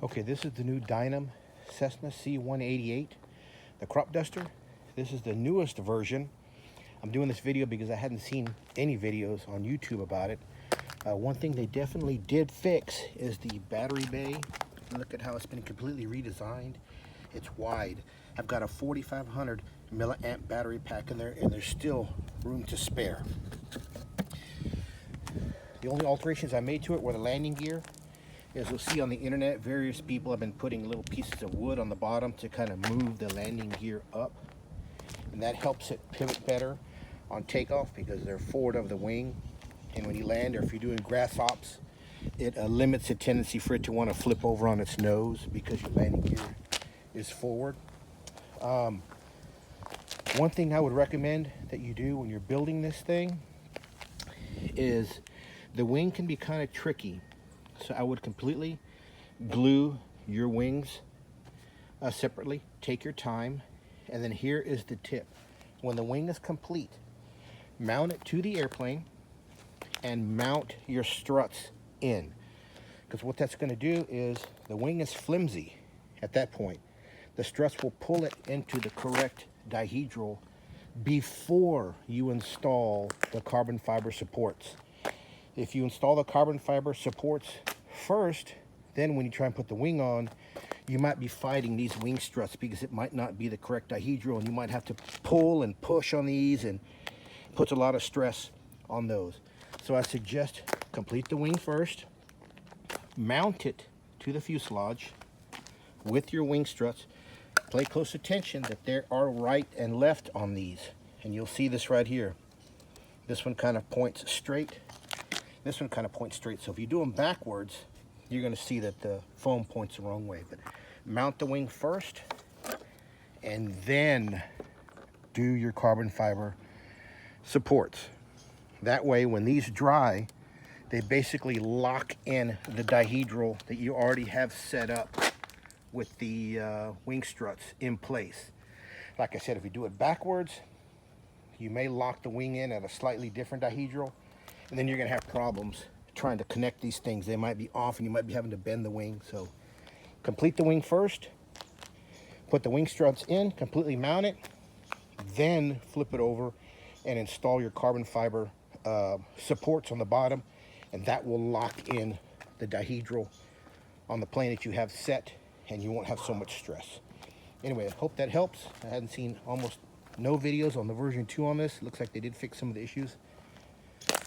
Okay, this is the new Dynam Cessna C188, the Cropduster. This is the newest version. I'm doing this video because I hadn't seen any videos on YouTube about it. One thing they definitely did fix is the battery bay. Look at how it's been completely redesigned. It's wide. I've got a 4,500 milliamp battery pack in there, and there's still room to spare. The only alterations I made to it were the landing gear. As you'll see on the internet, various people have been putting little pieces of wood on the bottom to kind of move the landing gear up, and that helps it pivot better on takeoff because they're forward of the wing, and when you land, or if you're doing grass hops, it limits the tendency for it to want to flip over on its nose because your landing gear is forward. One thing I would recommend that you do when you're building this thing is the wing can be kind of tricky. So I would completely glue your wings separately. Take your time. And then here is the tip. When the wing is complete, mount it to the airplane and mount your struts in. Because what that's going to do is the wing is flimsy at that point. The struts will pull it into the correct dihedral before you install the carbon fiber supports. If you install the carbon fiber supports first, then when you try and put the wing on, you might be fighting these wing struts because it might not be the correct dihedral, and you might have to pull and push on these, and it puts a lot of stress on those. So I suggest complete the wing first, mount it to the fuselage with your wing struts. Pay close attention that there are right and left on these, and you'll see this right here. This one kind of points straight. This one kind of points straight, so if you do them backwards, you're going to see that the foam points the wrong way. But mount the wing first, and then do your carbon fiber supports. That way, when these dry, they basically lock in the dihedral that you already have set up with the wing struts in place. Like I said, if you do it backwards, you may lock the wing in at a slightly different dihedral, and then you're going to have problems trying to connect these things. They might be off, and you might be having to bend the wing. So complete the wing first, put the wing struts in, completely mount it, then flip it over and install your carbon fiber supports on the bottom, and that will lock in the dihedral on the plane that you have set, and you won't have so much stress. Anyway, I hope that helps. I hadn't seen almost no videos on the version 2 on this. Looks like they did fix some of the issues.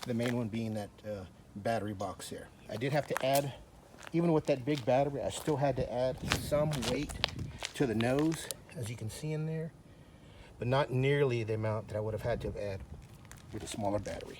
The main one being that battery box there. I did have to add, even with that big battery, I still had to add some weight to the nose, as you can see in there, but not nearly the amount that I would have had to have added with a smaller battery.